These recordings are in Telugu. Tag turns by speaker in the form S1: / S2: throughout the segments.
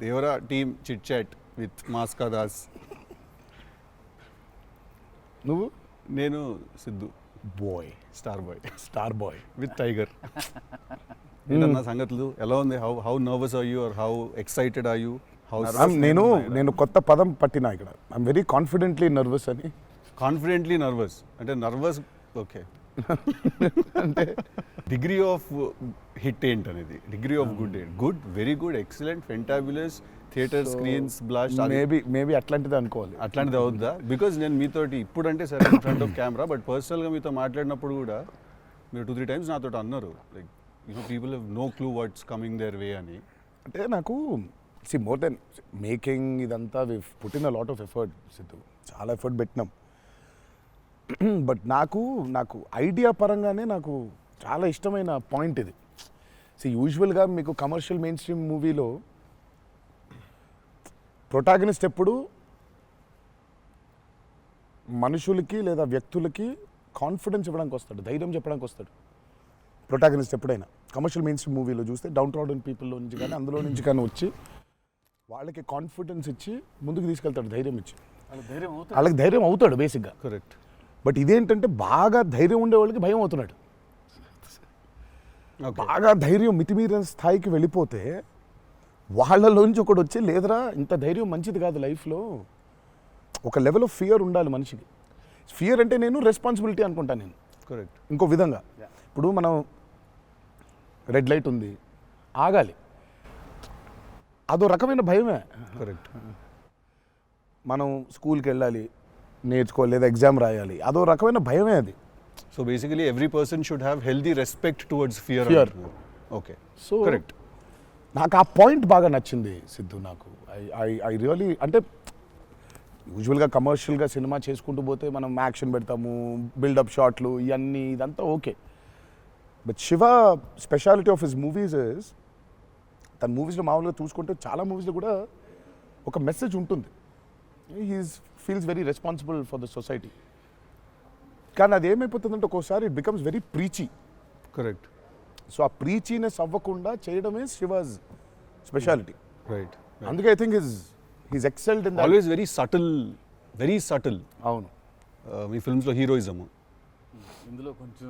S1: Devara team chit chat with Mass Ka Das.
S2: నువ్వు?
S1: నేను Siddhu
S2: boy,
S1: star boy
S2: boy
S1: with Tiger. ఏంటన్నా సంగతులు ఎలా ఉంది? How nervous are you are how excited are you?
S2: నేను కొత్త పదం పట్టినా ఇక్కడ. ఐఎమ్ వెరీ కాన్ఫిడెంట్లీ నర్వస్ అని.
S1: కాన్ఫిడెంట్లీ నర్వస్ అంటే నర్వస్ ఓకే.
S2: అంటే
S1: డిగ్రీ ఆఫ్ హిట్ ఏంటనేది, డిగ్రీ ఆఫ్ గుడ్ ఏంటి? Good, very good, excellent, fantabulous, theatre screens blast,
S2: maybe అట్లాంటిది అనుకోవాలి.
S1: అట్లాంటిది అవుద్దా? బికాజ్ నేను మీతోటి ఇప్పుడంటే సరే in front of camera, but పర్సనల్గా మీతో మాట్లాడినప్పుడు కూడా మీరు 2-3 times నాతో అన్నారు like people have no clue what's coming their way అని.
S2: అంటే నాకు మోర్ దెన్ మేకింగ్ ఇదంతా we put in a lot of effort Siddhu, చాలా ఎఫర్ట్ పెట్టినాం. బట్ నాకు ఐడియా పరంగానే నాకు చాలా ఇష్టమైన పాయింట్ ఇది. యూజువల్గా మీకు కమర్షియల్ మెయిన్ స్ట్రీమ్ మూవీలో ప్రొటాగనిస్ట్ ఎప్పుడు మనుషులకి లేదా వ్యక్తులకి కాన్ఫిడెన్స్ ఇవ్వడానికి వస్తాడు, ధైర్యం చెప్పడానికి వస్తాడు ప్రొటాగనిస్ట్ ఎప్పుడైనా. కమర్షియల్ మెయిన్ స్ట్రీమ్ మూవీలో చూస్తే డౌన్ ట్రాడన్ పీపుల్లో నుంచి కానీ అందులో నుంచి కానీ వచ్చి వాళ్ళకి కాన్ఫిడెన్స్ ఇచ్చి ముందుకు తీసుకెళ్తాడు, ధైర్యం ఇచ్చి. వాళ్ళకి ధైర్యం అవుతాడు బేసిక్గా.
S1: కరెక్ట్.
S2: బట్ ఇదేంటంటే బాగా ధైర్యం ఉండే వాళ్ళకి భయం అవుతున్నాడు. బాగా ధైర్యం మితిమీరిన స్థాయికి వెళ్ళిపోతే వాళ్ళలోంచి ఒకడు వచ్చి లేదరా ఇంత ధైర్యం మంచిది కాదు లైఫ్లో, ఒక లెవెల్ ఆఫ్ ఫియర్ ఉండాలి మనిషికి. ఫియర్ అంటే నేను రెస్పాన్సిబిలిటీ అనుకుంటాను నేను.
S1: కరెక్ట్.
S2: ఇంకో విధంగా ఇప్పుడు మనం రెడ్ లైట్ ఉంది, ఆగాలి, అదో రకమైన భయమే.
S1: కరెక్ట్.
S2: మనం స్కూల్కి వెళ్ళాలి, నేర్చుకోవాలి, లేదా ఎగ్జామ్ రాయాలి, అదో రకమైన భయమే అది.
S1: So basically every person should have healthy respect towards fear. Okay.
S2: So
S1: correct.
S2: నాకు ఆ పాయింట్ బాగా నచ్చింది సిద్ధు. నాకు ఐ రియలీ అంటే యూజువల్గా కమర్షియల్గా సినిమా చేసుకుంటూ పోతే మనం యాక్షన్ పెడతాము, బిల్డప్ షాట్లు, ఇవన్నీ ఇదంతా okay. But Shiva speciality of his movies is, తన మూవీస్లో మామూలుగా చూసుకుంటే చాలా మూవీస్లో కూడా ఒక మెసేజ్ ఉంటుంది. Feels very responsible for the society. కానీ అది ఏమైపోతుందంటే ఒక్కోసారి it becomes very preachy.
S1: Correct.
S2: So ఆ ప్రీచీనెస్ అవ్వకుండా చేయడమే శివాజ్ స్పెషాలిటీ.
S1: రైట్.
S2: అందుకే I think he's excelled in
S1: always very subtle.
S2: అవును.
S1: మీ ఫిల్మ్స్లో హీరోయిజము
S3: ఇందులో కొంచెం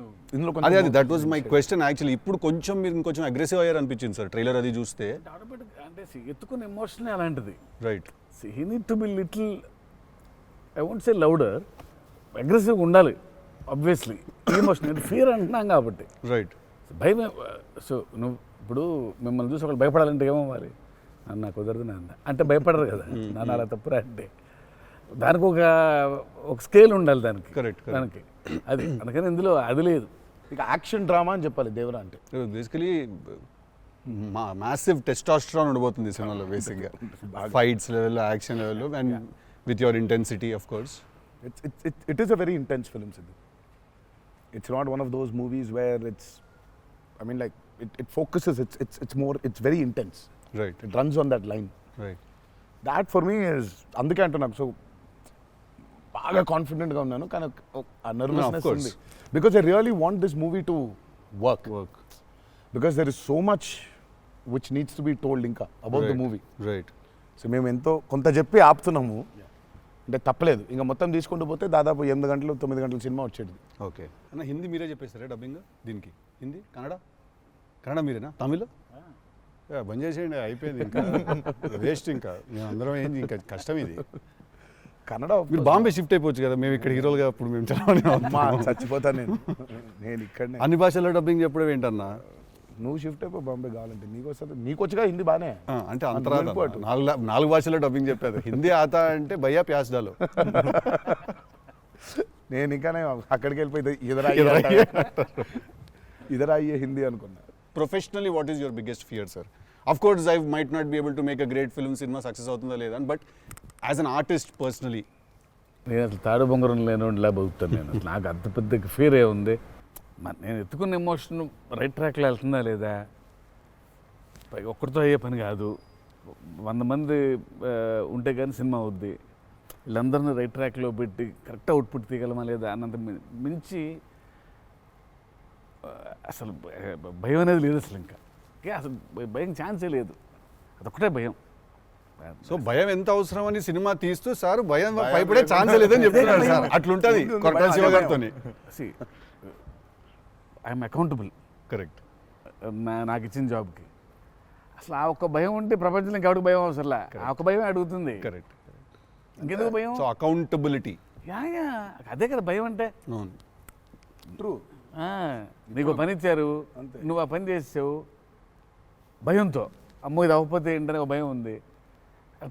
S1: అదే that was my question actually. ఇప్పుడు కొంచెం మీరు ఇంకొంచెం అగ్రెసివ్ అయ్యారు అనిపించింది సార్ ట్రైలర్ అది చూస్తే.
S3: ఆటోమేటిక్ అంటే ఎత్తుకున్న ఎమోషన్ అలాంటిది.
S1: Right.
S3: He need to be little, I won't say louder, అగ్రెసివ్గా ఉండాలి ఆబ్వియస్లీ. ఎమోషన్ అంటే ఫియర్ అంటున్నాం కాబట్టి.
S1: రైట్.
S3: భయమే. సో నువ్వు ఇప్పుడు మిమ్మల్ని చూసి ఒకళ్ళు భయపడాలంటే ఏమవ్వాలి? నాకు కుదరదు నాన్న అంటే భయపడరు కదా. నాన్న అలా తప్పురా అంటే దానికి ఒక స్కేల్ ఉండాలి దానికి.
S1: కరెక్ట్.
S3: దానికి అది అందుకని ఇందులో అది లేదు.
S2: ఇక యాక్షన్ డ్రామా అని చెప్పాలి దేవరా అంటే.
S1: బేసికలీ మ్యాసివ్ టెస్టాస్టెరాన్ ఉండబోతుంది సినిమాలో బేసిక్గా, ఫైట్స్ లెవెల్లో, యాక్షన్ లెవెల్లో, and with your intensity of course.
S2: It is a very intense film, Sidhu. It's not one of those movies where it's, I mean, like it focuses. It's very intense.
S1: Right.
S2: It runs on that line.
S1: Right.
S2: That for me is అందుకే అంటూ నాకు సో బాగా కాన్ఫిడెంట్గా ఉన్నాను, కానీ ఆ నర్వస్నెస్ ఉంది. Because I really want this movie to work. Because there is so much which needs to be told ఇంకా about the movie.
S1: Right.
S2: So మేము ఎంతో కొంత చెప్పి ఆపుతున్నాము అంటే తప్పలేదు. ఇంకా మొత్తం తీసుకుంటూ పోతే దాదాపు 8 గంటలు 9 గంటల సినిమా వచ్చేది.
S1: ఓకే అన్న, హిందీ మీరే చెప్పేస్తారా డబ్బింగ్ దీనికి? హిందీ, కన్నడ మీరేనా? తమిళ్ బంద్ చేసేయండి, అయిపోయింది ఇంకా వేస్ట్. ఇంకా మేము అందరం ఏంది, ఇంకా కష్టం ఇది.
S2: కన్నడ
S1: మీరు బాంబే షిఫ్ట్ అయిపోవచ్చు కదా, మేము ఇక్కడ హీరోలుగా అప్పుడు మేము
S2: చచ్చిపోతాను నేను ఇక్కడనే.
S1: అన్ని భాషల్లో డబ్బింగ్ చెప్పడం ఏంటన్నా?
S2: నువ్వు షిఫ్ట్ అయిపో బాంబే కావాలంటే, నీకు వచ్చగా హిందీ బానే
S1: అంటే అంతరా 4 భాషల్లో డబ్బింగ్ చెప్పారు. హిందీ ఆతా అంటే భయ్యా ప్యాస్ డాలో.
S2: నేను ఇంకానే అక్కడికి వెళ్ళిపోయి ఇదరా అయ్యే హిందీ అనుకున్నా.
S1: Professionally what is your biggest fear sir? Of course I might not be able to make a great film, cinema success అవుతుందా లేదా, but as an artist personally.
S3: నేను అసలు తాడు బొంగరం లేనిలా బతుకుతాను నేను. అసలు నాకు అంత పెద్ద ఫియర్ ఏ ఉంది. నేను ఎత్తుకున్న ఎమోషన్ రైట్ ట్రాక్లో వెళ్తుందా లేదా, పైగా ఒక్కరితో అయ్యే పని కాదు. 100 మంది ఉంటే కానీ సినిమా అవుద్ది. వీళ్ళందరినీ రైట్ ట్రాక్లో పెట్టి కరెక్ట్ అవుట్పుట్ తీయగలమా లేదా అన్నంత మించి అసలు భయం అనేది లేదు అసలు. ఇంకా అసలు భయం ఛాన్సే లేదు. అదొక్కటే భయం.
S1: సో భయం ఎంత అవసరం అని సినిమా తీస్తూ సార్ భయం భయపడే ఛాన్స్ లేదని చెప్తున్నారు సార్. అట్లుంటది కొరటాల శివ గారితో.
S3: I'm accountable
S1: correct.
S3: నాకు ఇచ్చిన జాబ్కి. అసలు ఆ ఒక్క భయం ఉంటే ప్రపంచంలో ఇంకెవరికి భయం అవసరంలా. ఆ ఒక్క భయం అడుగుతుంది.
S1: కరెక్ట్.
S3: ఇంకెందుకు భయం?
S1: So accountability.
S3: యా అదే కదా భయం అంటే.
S1: అవును.
S2: ట్రూ.
S3: నీకు పని ఇచ్చారు, నువ్వు ఆ పని చేసావు భయంతో. అమ్మో ఇది అవ్వకపోతే ఏంటనే ఒక భయం ఉంది.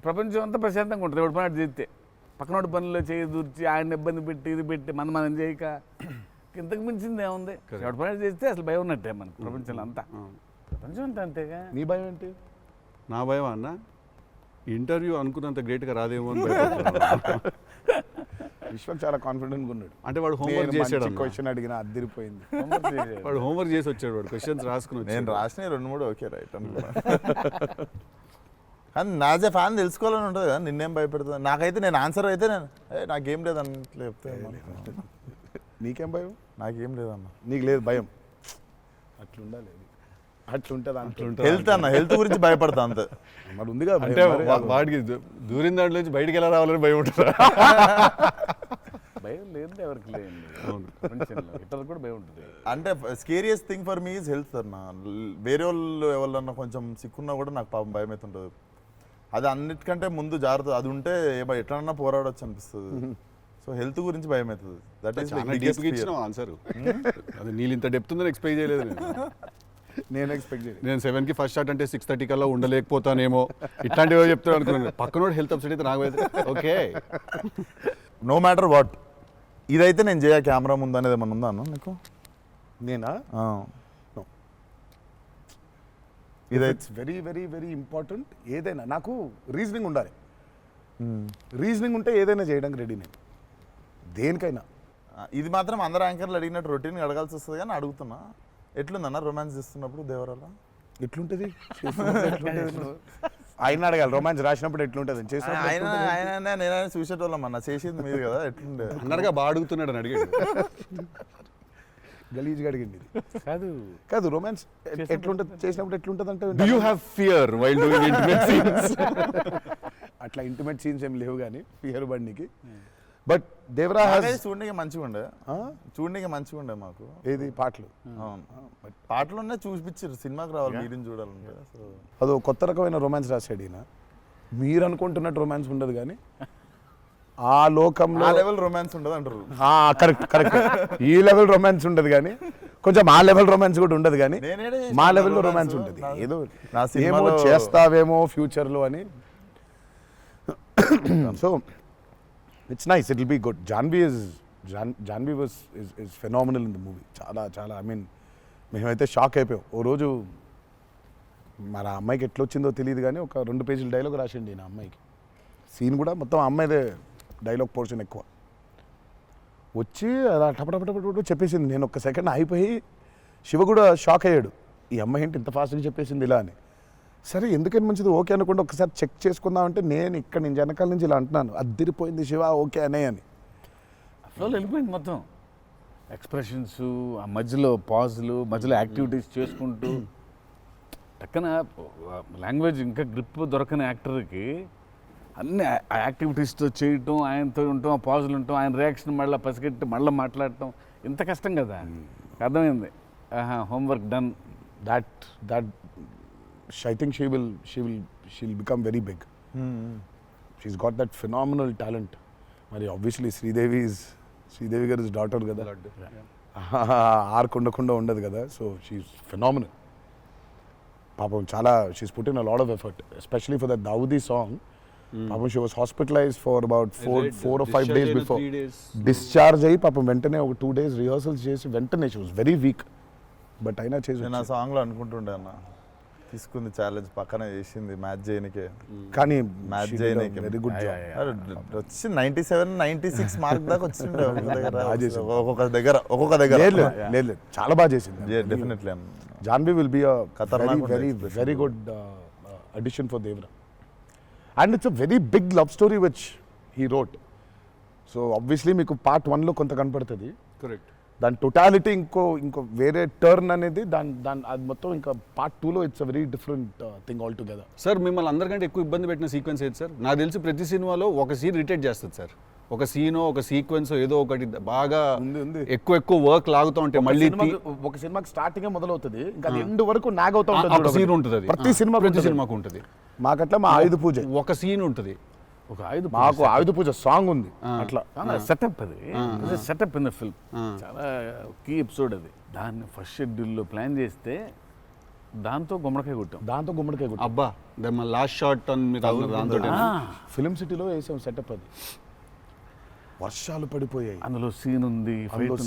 S3: ప్రపంచం అంతా ప్రశాంతంగా ఉంటుంది ఎవడు పని అటు చేస్తే. పక్కనోడి పనుల్లో చేయి దూర్చి ఆయన ఇబ్బంది పెట్టి ఇది పెట్టి మనం చేయక ఇంతకు మించింది ఏముంది? ఎవడు పని అటు చేస్తే అసలు భయం ఉన్నట్టే మనకు ప్రపంచంలో అంతా. ప్రపంచం అంతా అంతేగా.
S2: నీ భయం ఏంటి?
S1: నా భయం అన్న ఇంటర్వ్యూ అనుకున్నంత గ్రేట్గా రాదేమో అని భయపడుతున్నాను.
S2: విశ్వం చాలా కాన్ఫిడెంట్గా ఉన్నాడు.
S1: అంటే వాడు హోంవర్క్ చేసాడు.
S2: క్వశ్చన్ అడిగిన అద్దరిపోయింది.
S1: వాడు హోంవర్క్ చేసి వచ్చాడు. వాడు క్వశ్చన్స్ రాసుకుని
S4: నేను రాసిన 2-3 ఓకే రైట్ అనుకున్నా. కానీ నాజే ఫ్యాన్ తెలుసుకోవాలని ఉంటుంది కదా, నిన్నేం భయపెడుతుంది. నాకైతే నేను ఆన్సర్ అయితే నేను నాకేం లేదు అన్నట్లు చెప్తే
S2: నీకేం భయం?
S4: నాకేం లేదన్న.
S2: నీకు లేదు భయం. అట్లుండాలి. అట్లుంటుంది.
S4: హెల్త్ అన్న, హెల్త్ గురించి భయపడతా అంతే.
S2: మరి ఉందిగా
S1: అంటే వాడికి దూరిన దాంట్లో నుంచి బయటికి ఎలా రావాలని భయం ఉంటుంది.
S3: భయం లేదు ఎవరికి లేదండి ప్రపంచంలో. ఇతరులకు కూడా భయం ఉంటుంది.
S4: అంటే scariest thing for me is health అన్న. వేరే వాళ్ళు ఎవరన్నా కొంచెం సిక్కున్నా కూడా నాకు పాపం భయం అవుతుంటుంది. అది అన్నిటికంటే ముందు జాగ్రత్త. అది ఉంటే ఎట్లన్నా పోరాడొచ్చు అనిపిస్తుంది. సో హెల్త్ గురించి భయం అవుతుంది. That is
S1: answer. అది నీళ్ళు ఇంత డెప్త్ ఉందని ఎక్స్పెక్ట్ చేయలేదు
S2: నేను ఎక్స్పెక్ట్ చేయలేదు.
S1: నేను 7కి ఫస్ట్ షాట్ అంటే 6:30 కల్లా ఉండలేకపోతానేమో ఇట్లాంటివో చెప్తాను అనుకున్నాను. పక్కనోడు హెల్త్ అప్సెట్ అయితే నాకు ఓకే.
S4: నో మ్యాటర్ వాట్ ఇదైతే నేను చేయ కెమెరా ముందు అనేది ఏమన్నా ఉందా అన్న నీకు?
S2: నేనా?
S4: ఇదైతే
S2: వెరీ వెరీ వెరీ ఇంపార్టెంట్. ఏదైనా నాకు రీజనింగ్ ఉండాలి. రీజనింగ్ ఉంటే ఏదైనా చేయడానికి రెడీ నేను, దేనికైనా.
S4: ఇది మాత్రం అందరు యాంకర్లు అడిగినట్టు రొటీన్ అడగాల్సి వస్తుంది. కానీ అడుగుతున్నా, ఎట్లుందన్న రొమాన్స్ చేస్తున్నప్పుడు దేవరాల?
S2: ఎట్లుంటుంది? ఆయన అడగాలి. రొమాన్స్ రాసినప్పుడు ఎట్లుంటుంది?
S4: ఆయన నేనైనా చూసేటోళ్ళం అన్న, చేసింది మీరు కదా, ఎట్లుండే
S1: అన్నగా బాగా అడుగుతున్నాడు అని అడిగాడు.
S2: గలీజ్గా అడిగింది.
S3: కాదు
S2: కాదు రొమాన్స్ ఎట్లుంటుంది చేసినప్పుడు ఎట్లుంటుంది అంటే
S1: Do you have fear while doing intimate scenes?
S2: అట్లా ఇంటిమేట్ సీన్స్ ఏం లేవు కానీ ఫియర్ బండికి. బట్ దేవరా
S4: చూడడానికి మంచిగా ఉండే మాకు.
S2: ఏది పాటలు?
S4: అవును, పాటలున్నా చూపించారు. సినిమాకి రావాలి మీరిని చూడాలంటే. సో
S2: అదో కొత్త రకమైన రొమాన్స్ రాశాడు ఈయన. మీరు అనుకుంటున్నట్టు రొమాన్స్ ఉండదు కానీ ఆ లోకంలో
S4: లెవెల్ రొమాన్స్ ఉండదు అంటారు.
S2: Correct correct. ఈ లెవెల్ రొమాన్స్ ఉండదు కానీ కొంచెం ఆ లెవెల్ రొమాన్స్ కూడా ఉండదు కానీ మా లెవెల్లో రొమాన్స్ ఉంటుంది. ఏదో ఏమో చేస్తావేమో ఫ్యూచర్లో అని. So it's nice, it will be good. Janhvi was is phenomenal in the movie. చాలా చాలా ఐ మీన్ మేమైతే షాక్ అయిపోయాం. ఓ రోజు మరి ఆ అమ్మాయికి ఎట్లా వచ్చిందో తెలియదు కానీ ఒక 2 పేజీల డైలాగ్ రాసిండి నా అమ్మాయికి. సీన్ కూడా మొత్తం అమ్మాయిదే డైలాగ్ పోర్షన్ ఎక్కువ. వచ్చి అలా టపటపటపట చెప్పేసింది. నేను ఒక్క సెకండ్ అయిపోయి శివ కూడా షాక్ అయ్యాడు. ఈ అమ్మాయి ఏంటి ఇంత ఫాస్ట్గా చెప్పేసింది ఇలా అని. సరే ఎందుకని మంచిది ఓకే అనుకుంటే ఒకసారి చెక్ చేసుకుందామంటే నేను ఇక్కడ నుంచి వెనకాల నుంచి ఇలా అంటున్నాను, అద్దిరిపోయింది శివ ఓకే అనే అని.
S3: ఫ్లోలో వెళ్ళిపోయింది మొత్తం. ఎక్స్ప్రెషన్స్, ఆ మధ్యలో పాజులు, మధ్యలో యాక్టివిటీస్ చేసుకుంటూ టక్కన లాంగ్వేజ్ ఇంకా గ్రిప్ దొరకని యాక్టర్కి అన్ని ఆ యాక్టివిటీస్తో చేయటం, ఆయనతో ఉండటం, ఆ పాజులు ఉండటం, ఆయన రియాక్షన్ మళ్ళీ పసిగట్టి మళ్ళీ మాట్లాడటం ఇంత కష్టం కదా. అర్థమైంది. Homework done.
S2: That I think she'll become very big. She's got that phenomenal talent. మరి obviously శ్రీదేవి గారి డాటర్ కదా, ఆర్క్ ఉండదు కదా. So she's phenomenal. పాపం చాలా she's put in a lot of effort, especially for that Daavudi song. పాపం she was hospitalized for about 4 or 5 days before. Discharge అయ్యి పాపం వెంటనే ఒక 2 days రిహర్సల్స్ చేసి వెంటనే she was very weak. But అయినా చేసి
S4: నేను ఆ సాంగ్లో అనుకుంటుండే అన్న, తీసుకుంది ఛాలెంజ్, పక్కన చేసింది మ్యాచ్ చేయనికే.
S2: కానీ
S4: మ్యాచ్ చేయనికే
S2: వెరీ గుడ్ జాబ్.
S4: వచ్చి 97, 96 మార్క్ దాకా వచ్చిండే ఒక్కొక్క దగ్గర.
S2: లేదు చాలా బాగా చేసింది.
S4: డెఫినెట్లీ
S2: జాన్వీ విల్ బి
S4: ఖతర్నాక్
S2: very good addition for Devara. And it's a very big love story which he wrote. So obviously మీకు పార్ట్ 1లో కొంత కనపడుతుంది.
S1: కరెక్ట్.
S2: దాని టోటాలిటీ ఇంకో వేరే టర్న్ అనేది దాని అది మొత్తం ఇంకా పార్ట్ 2లో it's a very different thing all together.
S1: Sir మిమ్మల్ని అందరికంటే ఎక్కువ ఇబ్బంది పెట్టిన సీక్వెన్స్ ఏది సార్? నాకు తెలిసి ప్రతి సినిమాలో ఒక సీన్ రిటేట్ చేస్తుంది సార్. ఒక సీనో ఒక సీక్వెన్స్ ఏదో ఒకటి బాగా
S2: ఉంది.
S1: ఎక్కువ వర్క్ లాగుతూ ఉంటే మళ్ళీ
S2: ఒక సినిమాకి స్టార్టింగ్ మొదలవుతుంది ఇంకా అది ఎండ్ వరకు నాగ్ అవుతా ఉంటుంది.
S1: ఒక సీన్ ఉంటుంది అది.
S2: ప్రతి సినిమాకు
S1: ఉంటుంది.
S2: మాకట్లా మా ఆయుధ పూజ
S1: ఒక సీన్ ఉంటుంది.
S3: ఒక ఆయుధ
S2: మాకు ఆయుధ పూజ సాంగ్ ఉంది అట్లా
S3: సెటప్ అది సెటప్ ఇన్ ద ఫిల్మ్ చాలా కీ ఎపిసోడ్ అది. దాన్ని ఫస్ట్ షెడ్యూల్లో ప్లాన్ చేస్తే దాంతో గుమ్మడికాయ కొట్టాం.
S1: అబ్బా లాస్ట్ షాట్ దాంతో
S2: ఫిలిం సిటీలో వేసాం సెటప్. అది వర్షాలు పడిపోయాయి,
S3: అందులో సీన్ ఉంది,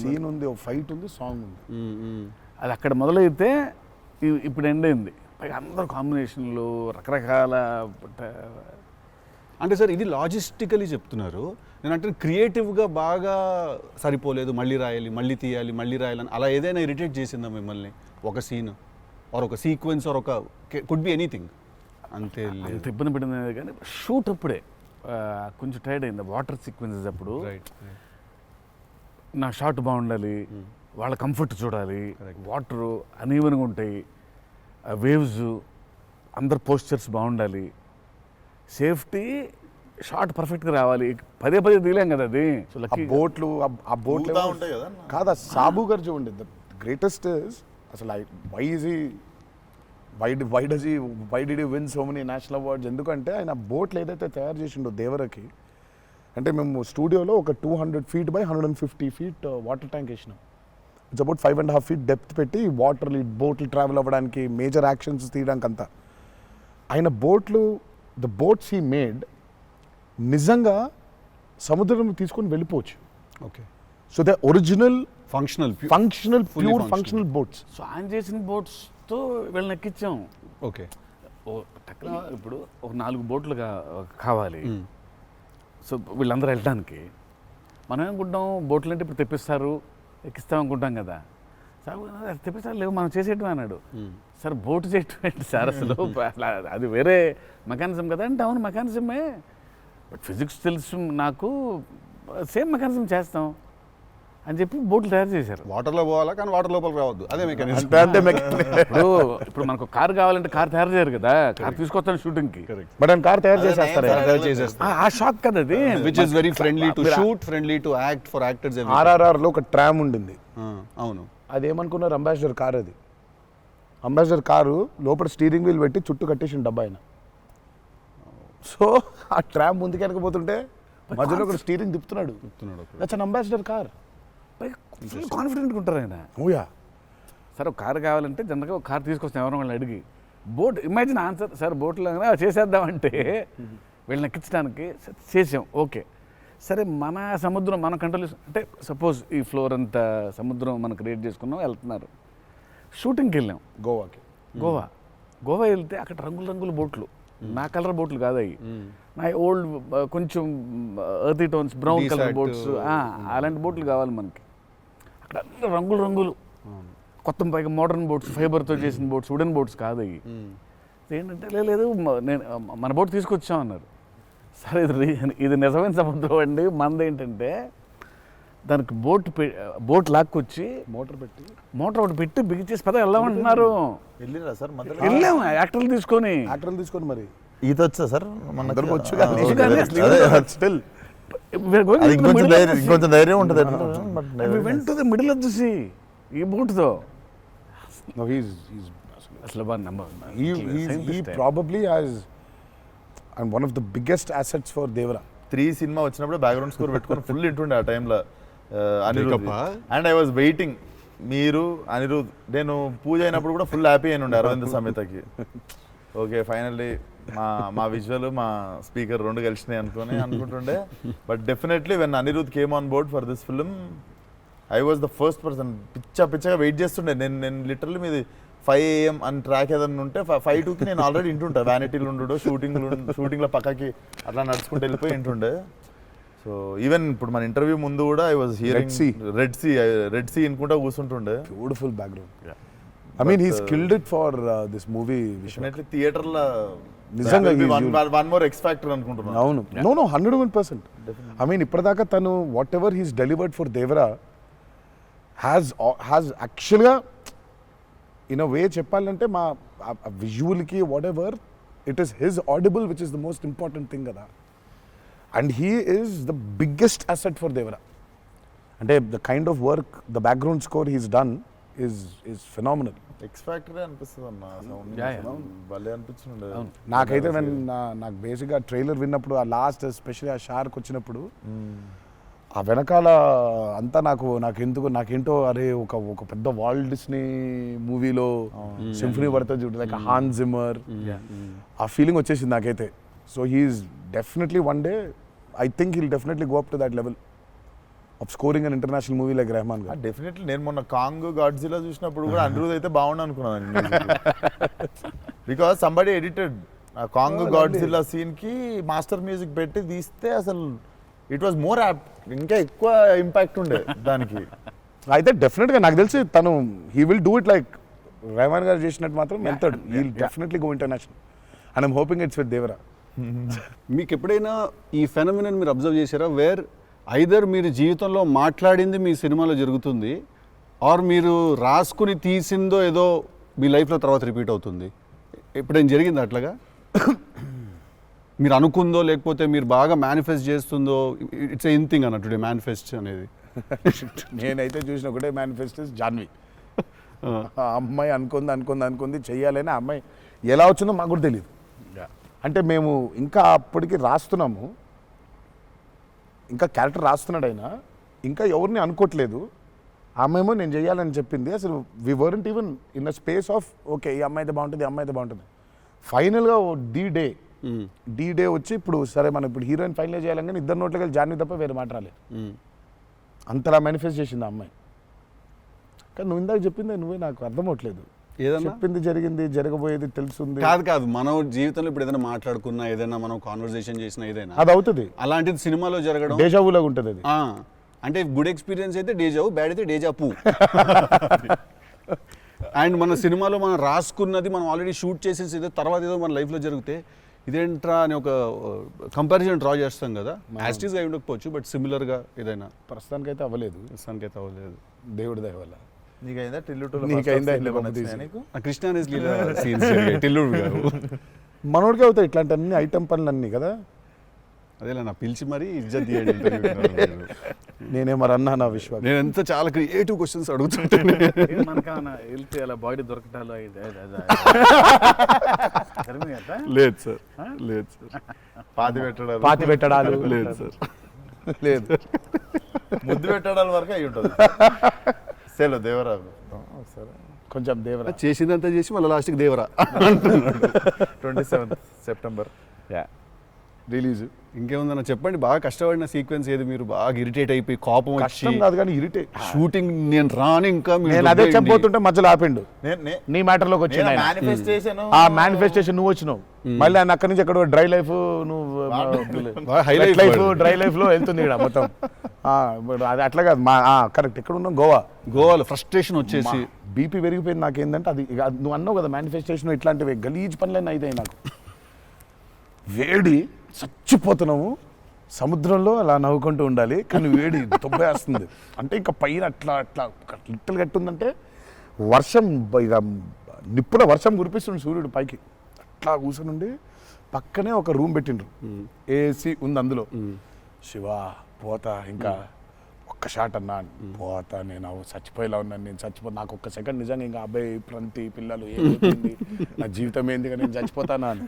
S2: సీన్ ఉంది, ఫైట్ ఉంది, సాంగ్ ఉంది.
S3: అది అక్కడ మొదలైతే ఇప్పుడు ఎండ్ అయింది. పైగా అందరు కాంబినేషన్లు రకరకాల.
S1: అంటే సార్ ఇది లాజిస్టికలీ చెప్తున్నారు, నేను అంటే క్రియేటివ్గా బాగా సరిపోలేదు, మళ్ళీ రాయాలి, మళ్ళీ తీయాలి, మళ్ళీ రాయాలని అలా ఏదైనా ఇరిటేట్ చేసిందా మిమ్మల్ని? ఒక సీన్ ఆర్ ఒక సీక్వెన్స్ ఆర్ ఒక కుడ్ బి ఎనీథింగ్ అంతే
S3: అంత ఇబ్బంది పడింది. కానీ షూట్ అప్పుడే కొంచెం టైర్డ్ అయింది. వాటర్ సీక్వెన్సెస్ అప్పుడు నా షాట్ బాగుండాలి, వాళ్ళ కంఫర్ట్ చూడాలి, వాటరు అనీవెన్గా ఉంటాయి, వేవ్స్, అందరు పోస్చర్స్ బాగుండాలి, సేఫ్టీ షాట్ పర్ఫెక్ట్గా రావాలి. పదే తీయలేం కదా అది. సో
S2: బోట్లు
S4: ఉంటాయి కదా
S2: కాదా సాబు గారు చూడండి, ద గ్రేటెస్ట్ ఇస్ అసలు why did you win so many national awards? ఎందుకంటే ఆయన బోట్లు ఏదైతే తయారు చేసిండో దేవరకి, అంటే మేము స్టూడియోలో ఒక 200 feet by 150 feet water tank వేసినాం. ఇట్స్ అబౌట్ 5.5 feet డెప్త్ పెట్టి బోట్లు ట్రావెల్ అవ్వడానికి, మేజర్ యాక్షన్స్ తీయడానికి అంతా. ఆయన ద బోట్స్ హీ మేడ్ నిజంగా సముద్రం తీసుకొని వెళ్ళిపోవచ్చు.
S1: Okay.
S2: So the original functional boats.
S3: So ఆయన చేసిన బోట్స్తో వీళ్ళని ఎక్కించాం.
S1: ఓకే.
S3: ఇప్పుడు ఒక 4 బోట్లు కావాలి. సో వీళ్ళందరూ వెళ్ళడానికి మనం ఏమనుకుంటాం, బోట్లు అంటే ఇప్పుడు తెప్పిస్తారు, ఎక్కిస్తాం అనుకుంటాం కదా. సార్ తెప్పిస్తారు లేవు, మనం చేసేయటం అన్నాడు. సార్ బోటు చేయటం ఏంటి సార్ అసలు? అది వేరే మెకానిజం కదా అంటే, అవును మెకానిజమే, బట్ ఫిజిక్స్ తెలుసు నాకు, సేమ్ మెకానిజం చేస్తాం అని చెప్పి బోట్లు తయారు చేశారు.
S1: వాటర్లో పోవాలా కానీ వాటర్ లోపల రావద్దు, అదే మెకానిజం.
S3: ఇప్పుడు మనకు కార్ కావాలంటే కార్ తయారు చేయరు కదా, కార్ తీసుకొస్తాను షూటింగ్కి,
S2: బట్ ఆయన కార్ తయారు చేసేస్తారు.
S3: ఆ షాక్ కదా అది.
S1: Which is very friendly to shoot, friendly to act, for actors.
S2: RRR లో ఒక ట్రామ్ ఉండింది.
S1: అవును.
S2: అదేమనుకున్నారు, అంబాసిడర్ కార్. అది అంబాసిడర్ కారు లోపల స్టీరింగ్ వీల్ పెట్టి చుట్టూ కట్టేసిన డబ్బా ఆయన. సో ఆ ట్రామ్ ముందుకు వెనకపోతుంటే మధ్యలో ఒక స్టీరింగ్ తిప్పుతున్నాడు. That's an Ambassador car.
S3: Full కాన్ఫిడెంట్గా ఉంటారు ఆయన.
S2: ఓయా
S3: సార్ ఒక కార్ కావాలంటే జనరల్గా ఒక కార్ తీసుకొస్తాం ఎవరో వాళ్ళని అడిగి. బోట్ ఇమాజిన్ ఆన్సర్, సార్ బోట్లో చేసేద్దామంటే వీళ్ళని ఎక్కించడానికి చేసాం. ఓకే సరే, మన సముద్రం మనం కంట్రోల్ అంటే సపోజ్ ఈ ఫ్లోర్ అంతా సముద్రం మనం క్రియేట్ చేసుకున్నాం, వెళ్తున్నారు. షూటింగ్కి వెళ్ళాం గోవా వెళ్తే అక్కడ రంగుల బోట్లు, నా కలర్ బోట్లు కాదు అవి, నా ఓల్డ్ కొంచెం ఎర్తీ టోన్స్, బ్రౌన్ కలర్ బోట్స్, అలాంటి బోట్లు కావాలి మనకి. అక్కడ అన్ని రంగులు కొత్త, పైగా మోడర్న్ బోట్స్, ఫైబర్తో చేసిన బోట్స్, వుడెన్ బోట్స్ కాదు అవి. ఏంటంటే లేదు నేను మన బోట్ తీసుకొచ్చాం అన్నారు. సరే ఇది నిజమైన సముద్రం అండి, మనదేంటంటే దానికి బోట్ లాక్కొచ్చి మోటార్ ఒకటి పెట్టి బిగించేసి పద వెళ్దామంటున్నారు. వెళ్ళాము యాక్టర్లు తీసుకొని
S2: మరి
S4: ఈత వచ్చా సార్? ఇంకొంచెం ధైర్యం ఉంటుంది.
S3: వెంట మిడిల్ ఆఫ్ ది సీ ఈ బోట్తో అసలు
S2: probably has and one of the biggest assets for Devara.
S4: 3 cinema వచ్చినప్పుడు బ్యాక్గ్రౌండ్ స్కోర్ పెట్టుకొని ఫుల్ ఇంటుండే ఆ టైంలో Anirudh. And I was waiting, మీరు అనిరుద్, నేను పూజ అయినప్పుడు కూడా ఫుల్ హ్యాపీ అయిన ఉండే అరవింద్ సమేతకి. ఓకే ఫైనల్లీ మా విజువల్ మా స్పీకర్ 2 కలిసినాయి అనుకుంటుండే. But definitely when Anirudh came on board for this film, I was the first person. పిచ్చగా వెయిట్ చేస్తుండే. నేను లిటరల్లీ మీది 5 AM అని ట్రాక్ ఏదన్నా ఉంటే 5:02కి నేను ఆల్రెడీ ఇంటుంటా. వ్యానిటీలు ఉండు, షూటింగ్లో పక్కకి అట్లా నడుచుకుంటూ వెళ్ళిపోయి ఇంటుండే. సో ఈవెన్ ఇప్పుడు మన ఇంటర్వ్యూ ముందు కూడా I was hearing Red Sea అనుకుంటా కూర్చుంటుండే.
S2: Beautiful background. I mean he skilled it for this movie.
S4: Definitely థియేటర్లో
S2: నిజంగా
S4: వన్ మోర్ ఎక్స్ ఫ్యాక్టర్ అనుకుంటున్నాను.
S2: అవును, నో 101%. ఐ మీన్ ఇప్పటిదాకా తను whatever he's delivered for Devara, has యాక్చువల్గా ఇన్ అ వే చెప్పాలంటే మా విజువల్కి whatever it is his audible which is the most important thing కదా. And he is the biggest asset for Devara. అంటే the kind of work the background score he's done is phenomenal.
S4: X factory అనిపిస్తుంది అన్న సౌండ్
S3: Yeah, yeah.
S4: భలే అనిపించింది.
S2: నాకైతే నాకు బేసిక్గా ట్రైలర్ విన్నప్పుడు ఆ లాస్ట్ ఎస్పెషల్లీ ఆ షార్క్ వచ్చినప్పుడు ఆ వెనకాల అంతా నాకేంటో అరే ఒక పెద్ద వాల్ట్ డిస్నీ మూవీలో సింఫనీ పడుతుంది చూడు లైక్ హాన్ జిమ్మర్, ఆ ఫీలింగ్ వచ్చేసింది నాకైతే. So he's definitely one day I think he'll definitely go up to that level of scoring an international movie like Rahman garu.
S4: Definitely నేను మొన్న కాంగ్ గాడ్జిలా చూసినప్పుడు కూడా అనిరుద్ అయితే బాగుండు అనుకున్నాను, బికాస్ సంబడి ఎడిటెడ్ ఆ కాంగ్ గాడ్జిలా సీన్ కి మాస్టర్ మ్యూజిక్ పెట్టి తీస్తే అసలు ఇట్ వాజ్ మోర్ యాప్ట్, ఇంకా ఎక్కువ ఇంపాక్ట్ ఉండే దానికి.
S2: అయితే డెఫినెట్గా నాకు తెలిసి తను he will do it like Rahman garu చేసినట్టు మాత్రం వెళ్తాడు. He will definitely go international and I'm hoping it's with Devara.
S1: మీకు ఎప్పుడైనా ఈ ఫెనమినన్ మీరు అబ్జర్వ్ చేశారా, వేర్ ఐదర్ మీరు జీవితంలో మాట్లాడింది మీ సినిమాలో జరుగుతుంది, ఆర్ మీరు రాసుకుని తీసిందో ఏదో మీ లైఫ్లో తర్వాత రిపీట్ అవుతుంది? ఎప్పుడైనా జరిగింది అట్లాగా? మీరు అనుకుందో లేకపోతే మీరు బాగా మేనిఫెస్ట్ చేస్తుందో? ఇట్స్ ఎన్ థింగ్ అన్నట్టు మేనిఫెస్ట్ అనేది.
S2: నేనైతే చూసిన ఒకటే మేనిఫెస్టోస్ జాన్వి. ఆ అమ్మాయి అనుకుంది చెయ్యాలని, ఆ అమ్మాయి ఎలా వచ్చిందో మాకు కూడా తెలియదు. అంటే మేము ఇంకా అప్పటికి రాస్తున్నాము, ఇంకా క్యారెక్టర్ రాస్తున్నాడు ఆయన, ఇంకా ఎవరిని అనుకోవట్లేదు. ఆ అమ్మాయేమో నేను చెయ్యాలని చెప్పింది. అసలు we weren't even in a space of okay ఈ అమ్మాయి అయితే బాగుంటుంది, ఈ అమ్మాయి అయితే బాగుంటుంది. ఫైనల్గా డి డే వచ్చి ఇప్పుడు సరే మనం ఇప్పుడు హీరోయిన్ ఫైనల్ చేయాలని, కానీ ఇద్దరు నోట్లకి వెళ్ళి జాన్వి తప్ప వేరే మాట రాలేదు. అంతలా మేనిఫెస్ట్ చేసింది ఆ అమ్మాయి. కానీ నువ్వు ఇందాక చెప్పింది నువ్వే నాకు అర్థం అవట్లేదు.
S1: ఏదన్నా
S2: చెప్పింది జరిగింది, జరగబోయేది తెలుస్తుంది.
S1: కాదు మనం జీవితంలో ఇప్పుడు ఏదైనా మాట్లాడుకున్నా, ఏదైనా మనం కాన్వర్సేషన్ చేసినా, ఏదైనా
S2: అది అవుతుంది,
S1: అలాంటిది సినిమాలో జరగడం
S2: డేజావులాగా ఉంటుంది అది.
S1: అంటే గుడ్ ఎక్స్పీరియన్స్ అయితే డేజావు, బ్యాడ్ అయితే డేజాపు. అండ్ మన సినిమాలో మనం రాసుకున్నది మనం ఆల్రెడీ షూట్ చేసేసి ఏదో తర్వాత ఏదో మన లైఫ్లో జరిగితే ఇదేంట్రా అని ఒక కంపారిజన్ డ్రా చేస్తాం కదా. యాస్టీస్గా అయి ఉండకపోవచ్చు, బట్ సిమిలర్గా ఏదైనా.
S2: ప్రస్తుతానికైతే అవ్వలేదు,
S1: ప్రస్తుతానికైతే అవ్వలేదు.
S2: దేవుడి దయ వల్ల.
S4: నీకైందా టిల్లు
S2: నీకైందా?
S1: కృష్ణ అనేసి లీలా సీన్స్ టిల్లుడు గారు
S2: మనోడికి అవుతాయి ఇట్లాంటి అన్ని ఐటమ్ పనులు అన్నీ కదా.
S1: అదేలా నా పిలిచి మరీ ఇజ్జత్ తీయండి ఇంటర్వ్యూ.
S2: నేనే మరి అన్నా నా విశ్వాసం.
S1: నేను ఎంత చాలా క్రియేటివ్ క్వశ్చన్స్ అడుగుతుంటాను.
S3: మనకన్నా వెళ్తే అలా బాడీ దొరకటాలు
S1: లేదు సార్, లేదు సార్.
S4: పాతి పెట్టడాలు
S1: లేదు సార్,
S2: లేదు.
S4: ముద్దు పెట్టడాల వరకు అయి ఉంటుంది. సెలవు దేవరా సరే
S2: కొంచెం దేవరా
S1: చేసిందంతా చేసి మళ్ళీ లాస్ట్కి దేవరా
S4: 27 సెప్టెంబర్
S2: రిలీజ్.
S1: ఇంకేముందన్న చెప్పండి. బాగా కష్టపడిన సీక్వెన్స్ ఏది? మీరు బాగా ఇరిటేట్ అయిపోయి కోపం వచ్చి
S2: కష్టం కాదు కానీ ఇరిటేట్.
S1: షూటింగ్ నేను రాను ఇంకా
S2: నేను అదే చెప్పబోతుంటే మధ్యలో ఆపిండు. నీ మ్యాటర్లోకి వచ్చింది ఆయన.
S4: మేనిఫెస్టేషన్
S2: ఆ మేనిఫెస్టేషన్ నువ్వు వచ్చినావు, మళ్ళీ ఆయన అక్కడి నుంచి ఎక్కడ డ్రై లైఫ్, నువ్వు హైలైట్ లైఫ్ డ్రై లైఫ్ లో వెళ్తుంది ఇక్కడ మొత్తం. అది అట్లా కాదు మా కరెక్ట్. ఎక్కడ ఉన్నావు?
S1: గోవాలో ఫ్రస్ట్రేషన్ వచ్చేసి
S2: బీపీ పెరిగిపోయింది. నాకేందంటే అది నువ్వు అన్నావు కదా మేనిఫెస్టేషన్ ఇట్లాంటివి గలీజ్ పనులన్నీ అయితాయి నాకు. వేడి చచ్చిపోతున్నాము, సముద్రంలో అలా నవ్వుకుంటూ ఉండాలి, కానీ వేడి తొబ్బేస్తుంది. అంటే ఇంకా పైన అట్లా లిట్టలు కట్టుందంటే వర్షం, ఇక నిప్పుల వర్షం కురిపిస్తుంది సూర్యుడు పైకి. అట్లా కూర్చొని పక్కనే ఒక రూమ్ పెట్టిండ్రు, ఏసీ ఉంది అందులో. శివా పోతా, ఇంకా ఒక్క షాట్ అన్నా పోతా, నేను చచ్చిపోయేలా ఉన్నాను, నేను చచ్చిపోతా, నాకు ఒక్క సెకండ్ నిజంగా ఇంకా అబ్బాయి ప్రంతి పిల్లలు ఏమైంది, నా జీవితం ఏంది, నేను చచ్చిపోతానా అని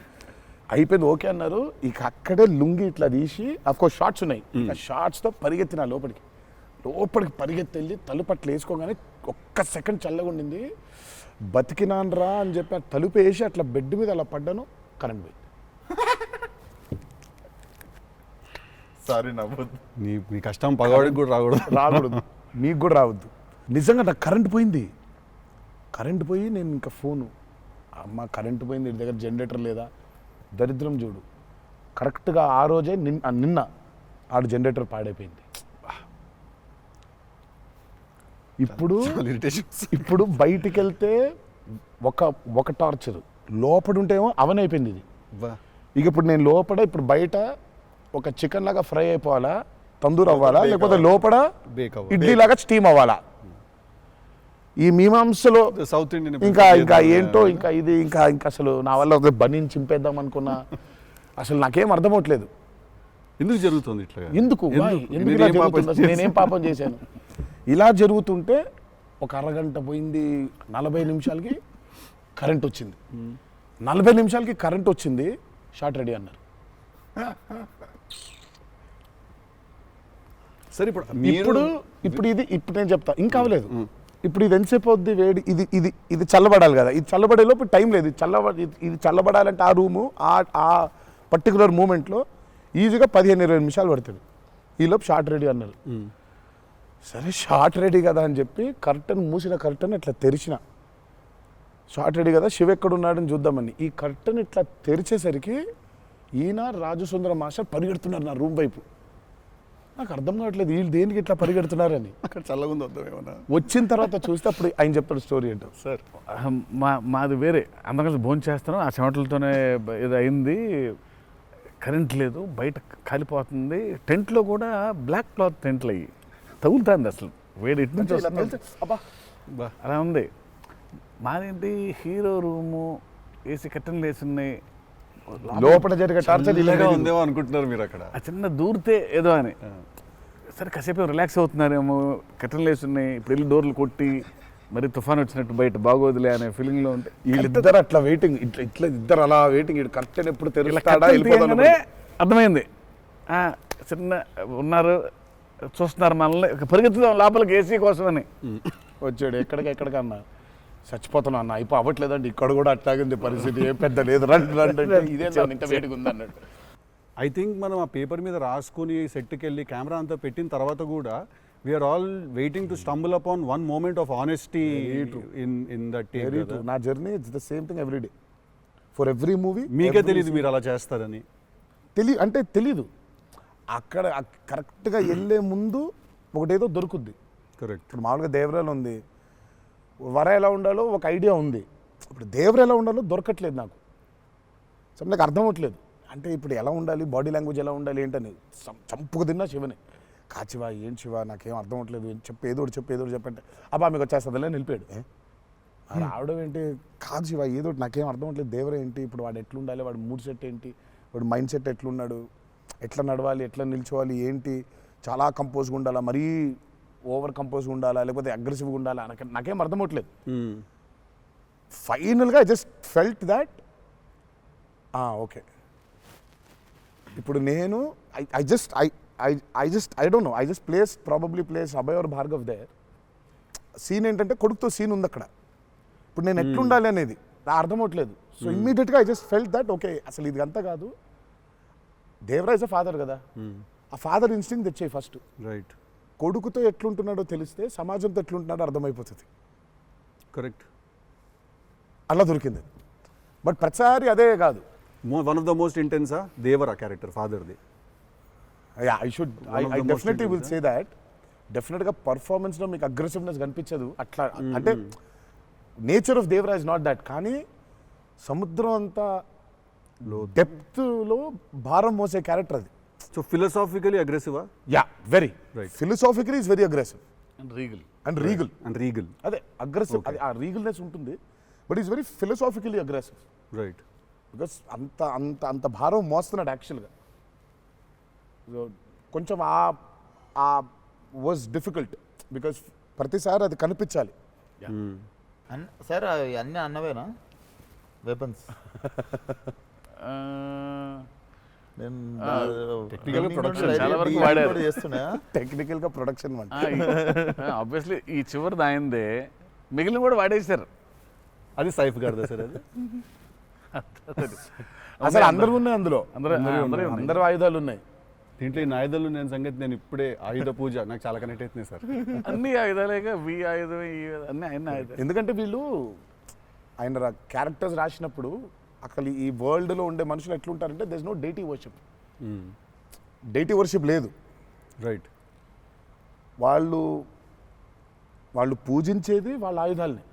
S2: అయిపోయింది. ఓకే అన్నారు. ఇక అక్కడే లుంగి ఇట్లా తీసి, అఫ్కోర్స్ షార్ట్స్ ఉన్నాయి, ఆ షార్ట్స్తో పరిగెత్తిన లోపలికి పరిగెత్తి వెళ్ళి తలుపు అట్లా వేసుకోగానే ఒక్క సెకండ్ చల్లగా ఉండింది. బతికినాన్రా అని చెప్పి ఆ తలుపు వేసి అట్లా బెడ్ మీద అలా పడ్డాను, కరెంట్ పోయింది.
S4: సారీ నవ్వద్దు.
S1: నీ కష్టం పగవాడికి కూడా
S2: రాకూడదు, మీకు కూడా రావద్దు. నిజంగా నాకు కరెంట్ పోయి నేను ఇంకా ఫోను, అమ్మ కరెంట్ పోయింది, ఇంటి దగ్గర జనరేటర్ లేదా, దరిద్రం చూడు. కరెక్ట్గా ఆ రోజే నిన్న ఆడు జనరేటర్ పాడైపోయింది. ఇప్పుడు బయటికి వెళ్తే ఒక టార్చర్, లోపల ఉంటేమో అవన్ అయిపోయింది ఇది. ఇక ఇప్పుడు నేను లోపల, ఇప్పుడు బయట ఒక చికెన్ లాగా ఫ్రై అయిపోవాలా, తందూరు అవ్వాలా, లేకపోతే లోపల ఇడ్లీ లాగా స్టీమ్ అవ్వాలా. ఈ మీమాంసలో
S1: సౌత్ ఇండియన్
S2: ఇంకా ఏంటో ఇంకా ఇది ఇంకా అసలు నా వల్ల ఒక బనీని చింపేద్దాం అనుకున్నా అసలు నాకేం అర్థం అవట్లేదు.
S1: ఎందుకు జరుగుతుంది ఇట్లా?
S2: ఎందుకు Why? ఎందుకు ఇలా జరుగుతుంది? అసలు నేనేం పాపం చేశాను? ఇలా జరుగుతుంటే ఒక అరగంట పోయింది, 40 నిమిషాలకి కరెంట్ వచ్చింది. 40 నిమిషాలకి కరెంట్ వచ్చింది, షార్ట్ రెడీ అన్నారు.
S1: సరే ఇప్పుడు
S2: ఇప్పుడు ఇప్పుడు నేను చెప్తా ఇంకా అవ్వలేదు. ఇప్పుడు ఇది ఎంతసేపు అవుద్ది వేడి, ఇది చల్లబడాలి కదా, ఇది చల్లబడేలోపు టైం లేదు. ఇది చల్లబడాలంటే ఆ రూము ఆ పర్టికులర్ మూమెంట్లో ఈజీగా 15-20 నిమిషాలు పడుతుంది. ఈలోపు షార్ట్ రెడీ అన్నారు. సరే షార్ట్ రెడీ కదా అని చెప్పి మూసిన కర్టన్ ఇట్లా తెరిచిన. షార్ట్ రెడీ కదా, శివ ఎక్కడున్నాడని చూద్దామని ఈ కర్టన్ ఇట్లా తెరిచేసరికి ఈయన రాజసుందర మాస్టర్ పరిగెడుతున్నారు నా రూమ్ వైపు. నాకు అర్థం కావట్లేదు వీళ్ళు దేనికి ఇట్లా పరిగెడుతున్నారని.
S1: అక్కడ చల్లగా ఉంది వద్దాం ఏమన్నా.
S2: వచ్చిన తర్వాత చూస్తే అప్పుడు ఆయన చెప్తాడు స్టోరీ ఏంటో.
S1: సార్
S3: మాది వేరే, అందరం భోజనం చేస్తున్నాం, ఆ చెమటలతోనే ఇది అయింది, కరెంట్ లేదు, బయట కాలిపోతుంది, టెంట్లో కూడా బ్లాక్ క్లాత్ టెంట్లు అయ్యి తగులుతుంది, అసలు వేడి ఇటు నుంచి వస్తుంది.
S2: అబ్బా
S3: అలా ఉంది. మాదేంటి హీరో రూము, ఏసీ కట్టెలు వేసి ఉన్నాయి,
S2: లోపల జరిగే టార్చర్
S1: ఇలాగా ఉందేమో అనుకుంటున్నారు మీరు అక్కడ.
S3: ఆ చిన్న దూరితే ఏదో అని. సరే కాసేపు రిలాక్స్ అవుతున్నారేమో, కట్టెలు వేసి ఉన్నాయి, ఇప్పుడు వెళ్ళి డోర్లు కొట్టి మరి తుఫాన్ వచ్చినట్టు బయట బాగోదులే అనే ఫీలింగ్లో ఉంటే
S2: వీళ్ళిద్దరు అట్లా వెయిటింగ్, ఇట్లా ఇద్దరు అలా వెయిటింగ్, కర్టెన్ ఎప్పుడు తెరుస్తాడా
S3: వెళ్ళిపోతానే అర్థమైంది. చిన్న ఉన్నారు చూస్తున్నారు మనల్ని, పరిగెత్తుదాం లోపలికి ఏసీ కోసమని.
S2: వచ్చాడు ఎక్కడికన్నా చచ్చిపోతున్నా అన్న, అయిపో అవ్వట్లేదండి, ఇక్కడ కూడా అట్లాగింది పరిస్థితి, ఏం పెద్ద లేదు, రండి ఇదే ఇంకా వేడిగా ఉంది అన్నాడు.
S1: ఐ థింక్ మనం ఆ పేపర్ మీద రాసుకుని సెట్కి వెళ్ళి కెమెరా అంతా పెట్టిన తర్వాత కూడా we're all waiting to stumble upon one moment of honesty in that take.
S2: నా journey it's the same thing every day for every movie.
S1: మీకే తెలియదు మీరు అలా చేస్తారని?
S2: తెలీదు. అక్కడ కరెక్ట్గా వెళ్ళే ముందు ఒకటేదో దొరుకుద్ది.
S1: కరెక్ట్.
S2: ఇప్పుడు మామూలుగా దేవరాలు ఉంది, వర ఎలా ఉండాలో ఒక ఐడియా ఉంది, ఇప్పుడు దేవర ఎలా ఉండాలో దొరకట్లేదు నాకు. సో నాకు అర్థం అవ్వట్లేదు, అంటే ఇప్పుడు ఎలా ఉండాలి, బాడీ లాంగ్వేజ్ ఎలా ఉండాలి ఏంటని చంపుకు తిన్నా శివని. కాచివా ఏం శివ నాకేం అర్థం అవ్వట్లేదు, ఏదో చెప్పంటే అబ్బా మీకు వచ్చేస్తుందిలే నిలిపాడు. రావడం ఏంటి, కాదు శివ ఏదో నాకేం అర్థం అవ్వట్లేదు, దేవర ఏంటి, ఇప్పుడు వాడు ఎట్లుండాలి, వాడు మూడ్ సెట్ ఏంటి, వాడు మైండ్ సెట్ ఎట్లున్నాడు, ఎట్లా నడవాలి, ఎట్లా నిల్చోవాలి ఏంటి, చాలా కంపోజ్గా ఉండాలా, మరీ ఓవర్ కంపోజ్గా ఉండాలా, లేకపోతే అగ్రెసివ్గా ఉండాలా, నాకేం అర్థం అవ్వట్లేదు. ఫైనల్గా I just felt that okay ఇప్పుడు నేను I don't know, I just place Abhay or Bhargav there. Scene ఏంటంటే కొడుకుతో సీన్ ఉంది అక్కడ, ఇప్పుడు నేను ఎట్లుండాలి అనేది నా అర్థం అవ్వట్లేదు. సో ఇమ్మీడియట్గా I just felt that okay అసలు ఇది అంతా కాదు, దేవరాజ్ అ ఫాదర్ కదా, ఆ ఫాదర్ ఇన్స్టింక్ట్ తెచ్చాయి ఫస్ట్.
S1: రైట్.
S2: కొడుకుతో ఎట్లుంటున్నాడో తెలిస్తే సమాజంతో ఎట్లుంటున్నాడో అర్థమైపోతుంది.
S1: కరెక్ట్.
S2: అలా దొరికింది. బట్ ప్రతిసారి అదే కాదు.
S1: వన్ ఆఫ్ ద మోస్ట్ ఇంటెన్సా దేవరా క్యారెక్టర్ ఫాదర్ది?
S2: I definitely will say that. డెఫినెట్గా పర్ఫార్మెన్స్లో మీకు అగ్రెసివ్నెస్ కనిపించదు అట్లా, అంటే nature of Devara is not that. కానీ సముద్రం అంతా డెప్త్లో భారం మోసే క్యారెక్టర్ అది.
S1: సో ఫిలసాఫికలీ అగ్రెసివా?
S2: Yeah, very
S1: right.
S2: Philosophically is very aggressive
S3: and regal
S1: and regal.
S2: అదే అగ్రెసివ్, ఆ రీగల్నెస్ ఉంటుంది, but is very philosophically aggressive.
S1: Right.
S2: Because అంత అంత అంత భారం మోస్తున్నాడు యాక్చువల్గా. సో కొంచెం ఆ వాజ్ డిఫికల్ట్ బికాస్ ప్రతిసారి అది కనిపించాలి.
S4: సార్ అన్నీ అన్నవేనా వెపన్స్?
S2: టెక్నికల్గా ప్రొడక్షన్
S3: ఆబ్వియస్లీ ఈ చివరిది ఆయనదే, మిగిలిన కూడా వాడేశారు.
S1: అది సైఫ్ గారిదా సార్? అది
S2: అసలు అందరూ ఉన్నాయి అందులో,
S3: అందరూ
S2: ఆయుధాలు ఉన్నాయి
S1: దీంట్లో. ఈ ఆయుధాలు నేను సంగతి నేను ఇప్పుడే ఆయుధ పూజ నాకు చాలా కనెక్ట్ అవుతున్నాయి సార్.
S3: అన్ని ఆయుధాలేక వి ఆయుధం అన్ని ఆయన ఆయుధాలు.
S2: ఎందుకంటే వీళ్ళు ఆయన క్యారెక్టర్స్ రాసినప్పుడు అసలు ఈ వరల్డ్లో ఉండే మనుషులు ఎట్లుంటారంటే there is no deity worship. Deity worship లేదు.
S1: రైట్.
S2: వాళ్ళు పూజించేది వాళ్ళ ఆయుధాలని.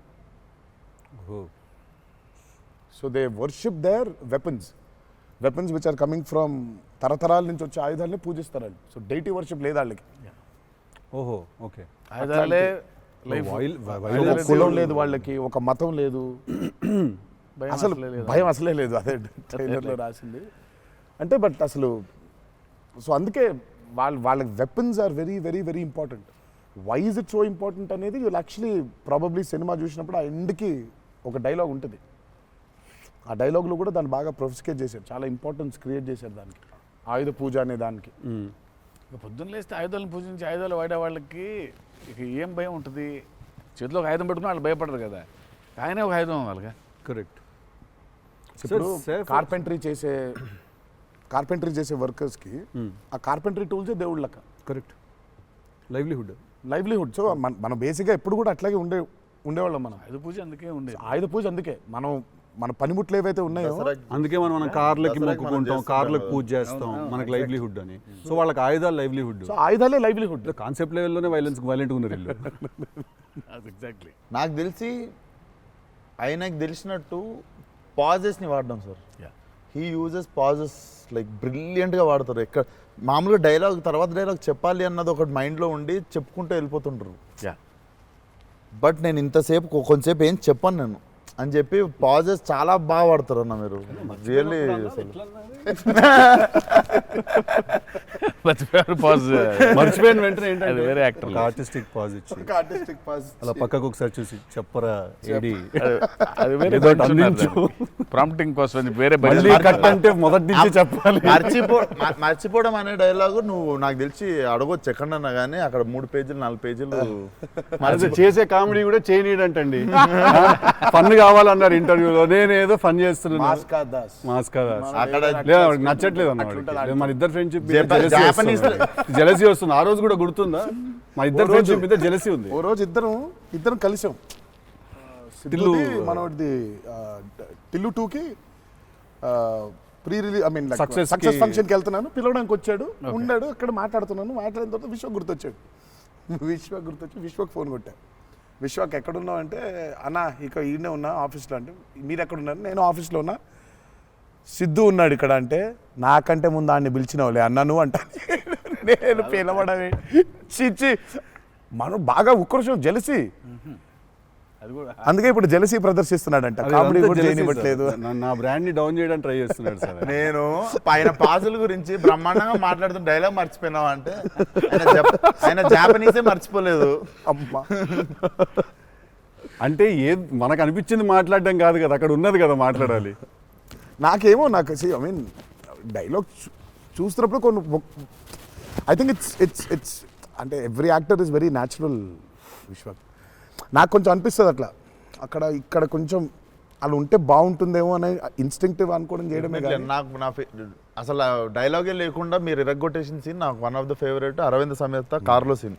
S2: So they worship their weapons which are coming from తరతరాల నుంచి వచ్చే ఆయుధాలని పూజిస్తారు వాళ్ళు. సో డైటీ వర్షిప్ లేదు వాళ్ళకి.
S1: ఓహో, ఓకే.
S3: ఆయుధాలే లైఫ్
S2: ఒక కులం లేదు వాళ్ళకి, ఒక మతం లేదు, అసలు భయం అసలే లేదు. అదే ట్రైలర్లో రాసింది అంటే. బట్ అసలు సో అందుకే వాళ్ళ weapons are very very very important. Why is it so important అనేది వీళ్ళు యాక్చువల్లీ ప్రాబబ్లీ సినిమా చూసినప్పుడు ఆ ఎండ్కి ఒక డైలాగ్ ఉంటుంది. ఆ డైలాగ్లో కూడా దాన్ని బాగా ప్రొఫిస్కేట్ చేశారు, చాలా ఇంపార్టెన్స్ క్రియేట్ చేశారు దానికి, ఆయుధ పూజ అనే దానికి.
S3: పొద్దున్న లేస్తే ఆయుధాలను పూజించి ఆయుధాలు వాడే వాళ్ళకి ఇక ఏం భయం ఉంటుంది? చేతిలో ఒక ఆయుధం పెట్టుకుని వాళ్ళు భయపడరు కదా, ఆయనే ఒక ఆయుధం వాళ్ళగా.
S1: కరెక్ట్.
S2: ఇప్పుడు కార్పెంటరీ చేసే వర్కర్స్కి ఆ కార్పెంటరీ టూల్సే దేవుళ్ళ లెక్క.
S1: కరెక్ట్. లైవ్లీహుడ్.
S2: సో మనం బేసిక్గా ఎప్పుడు కూడా అట్లాగే ఉండేవాళ్ళం. మనం
S3: ఆయుధ పూజ అందుకే ఉండేది.
S2: ఆయుధ పూజ అందుకే మన పనిముట్లు ఏవైతే ఉన్నాయో
S1: అందుకే మనం కార్లకి మొక్కుకుంటాం, కార్లకు పూజ చేస్తాం, మనకి లైవ్లీహుడ్ అని. సో వాళ్ళకి ఆయుధాలు లైవ్లీహుడ్.
S2: సో ఆయుధాలే లైవ్లీహుడ్.
S1: కాన్సెప్ట్ లెవెల్లోనే వైలెంట్గా ఉన్నారు వీళ్ళు.
S3: ఎగ్జాక్ట్లీ.
S4: నాకు తెలిసి ఆయనకు తెలిసినట్టు పాజెస్ని వాడడం sir. He uses pauses like బ్రిలియంట్గా వాడతారు. ఎక్కడ మామూలుగా డైలాగ్ తర్వాత డైలాగ్ చెప్పాలి అన్నది ఒకటి మైండ్లో ఉండి చెప్పుకుంటూ వెళ్ళిపోతుంటారు. బట్ నేను ఇంతసేపు కొంచెంసేపు ఏం చెప్పాను నేను అని చెప్పి పాజెస్ చాలా బాగా వాడతారు అన్న మీరు. రియల్లీ
S1: మర్చిపోయిన వెంటనే
S3: అది వేరే యాక్టర్
S1: ఆర్టిస్టిక్ పాజ్ ఇచ్చి అలా పక్కకు ఒకసారి చూసి చెప్పరా ఏడి
S3: అది వేరే ప్రాంప్టింగ్ కోసం అని వేరే
S1: కట్ అంటే మొదటి నుంచి చెప్పాలి.
S4: మర్చిపోవడం అనే డైలాగు నువ్వు నాకు తెలిసి అడగొచ్చు ఎక్కడన్నా కానీ అక్కడ 3 పేజీలు 4 పేజీలు
S1: చేసే కామెడీ కూడా చేయనీడంటండి. ఫన్ కావాలన్నారు ఇంటర్వ్యూలో, నేనేదో ఫన్ చేస్తున్నాను. మాస్కా దాస్
S4: అక్కడ
S1: నచ్చట్లేదు అన్నమాట. మన ఇద్దరు ఫ్రెండ్షిప్ జెలసీ వస్తుంది. ఆ రోజు కూడా గుర్తుందా? మా ఇద్దరు ఫ్రెండ్షిప్ మీద జెలసీ ఉంది.
S2: ఓ రోజు ఇద్దరం కలిసాం. మనది టిల్లు 2కి ప్రీ రిలీజ్ సక్సెస్ ఫంక్షన్కి వెళ్తున్నాను, పిలవడానికి వచ్చాడు, ఉన్నాడు అక్కడ, మాట్లాడిన తర్వాత విశ్వక్ గుర్తొచ్చాడు. విశ్వక్ ఫోన్ కొట్టా. విశ్వక్ ఎక్కడున్నావు అంటే, అన్న ఇక ఈయనే ఉన్నా ఆఫీస్లో. అంటే మీరు ఎక్కడున్నారు? నేను ఆఫీస్లో ఉన్నా. సిద్ధు ఉన్నాడు ఇక్కడ అంటే, నాకంటే ముందు ఆయన్ని పిలిచినవులే అన్నా నువ్వు అంటా. నేను పిలవడమే చిచ్చి. మనం బాగా ఉక్రోషం, జెలసీ. అందుకే ఇప్పుడు జెలసీ ప్రదర్శిస్తున్నాడంట. కామెడీ కూడా చేయనివ్వట్లేదు.
S1: నా బ్రాండ్ ని డౌన్ చేయడానికి ట్రై చేస్తున్నాడు సార్.
S4: నేను పైన పాజుల గురించి బ్రహ్మాండంగా మాట్లాడుతున్న డైలాగ్ మర్చిపోయినావు అంటే ఆయన జాపనీసే మర్చిపోలేదు.
S2: అమ్మా
S1: అంటే మనకు అనిపించింది మాట్లాడడం కాదు కదా, అక్కడ ఉన్నది కదా మాట్లాడాలి.
S2: నాకేమో ఐ మీన్ డైలాగ్ చూస్తున్నప్పుడు కొన్ని ఐ థింక్ ఇట్స్ అంటే every actor is very natural. Vishwak నాకు కొంచెం అనిపిస్తుంది అట్లా, ఇక్కడ కొంచెం అలా ఉంటే బాగుంటుందేమో అనే ఇన్స్టింక్టివ్ అనుకోవడం చేయడమే.
S4: నాకు అసలు డైలాగే లేకుండా మీరు ఇరగ్గొట్టేసిన సీన్ నాకు one of the favourite. Aravinda Sametha కార్లో సీన్.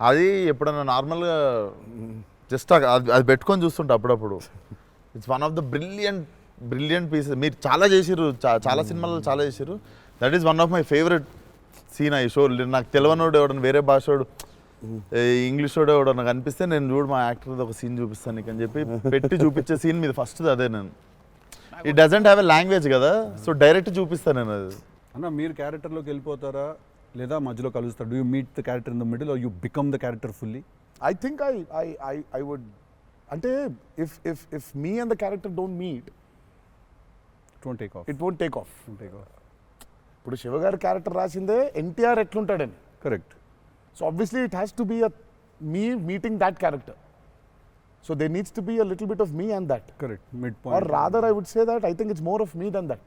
S4: అది ఎప్పుడన్నా నార్మల్గా జస్ట్ అది పెట్టుకొని చూస్తుంటా అప్పుడప్పుడు. It's one of the brilliant pieces. మీరు చాలా చేసిర్రు, చాలా సినిమాల్లో చాలా చేసిర్రు. That is one of my favourite scene. ఈ షో నాకు తెలియనోడు ఎవడన్నా, వేరే భాషోడు, ఇంగ్లీష్ వాడు ఎవడన్నా కనిపిస్తే నేను చూడు మా యాక్టర్ ఒక సీన్ చూపిస్తాను నీకు అని చెప్పి పెట్టి చూపించే సీన్ మీద ఫస్ట్ అదే. నేను it doesn't have a language కదా, సో డైరెక్ట్ చూపిస్తాను నేను. అది
S1: అన్న మీరు క్యారెక్టర్లోకి వెళ్ళిపోతారా లేదా మధ్యలో కలుస్తారు? Do you meet the character in the middle or you become the character fully?
S2: I think I would. అంటే if me and the character don't meet,
S1: it won't take off.
S2: ఇప్పుడు శివగారి క్యారెక్టర్ రాసిందే ఎన్టీఆర్ ఎట్లుంటాడని.
S1: Correct.
S2: So obviously it has to be me meeting that character. So there needs to be a little bit of me and that.
S1: Correct. Midpoint.
S2: Or rather I would say that I think it's more of me than that.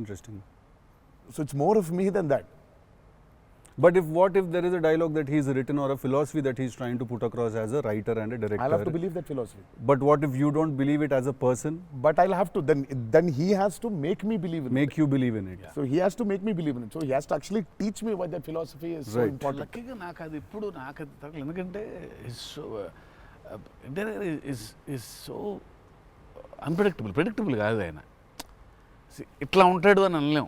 S1: Interesting.
S2: So it's more of me than that.
S1: But what if there is a dialogue that he's written or a philosophy that he's trying to put across as a writer and a director?
S2: I'll have to believe that philosophy.
S1: But what if you don't believe it as a person?
S2: But I'll have to, then he has to make me believe in it.
S1: Make you believe in it.
S2: Yeah. So he has to make me believe in it. So he has to actually teach me why that philosophy is so important.
S3: లక్కీగా నాకు అది ఇప్పుడు నాకు అది తగ్గలేదు. ఎందుకంటే ఇస్ సో ప్రెడిక్టబుల్ కాదు ఆయన. ఇట్లా ఉంటాడు అని అనలేం.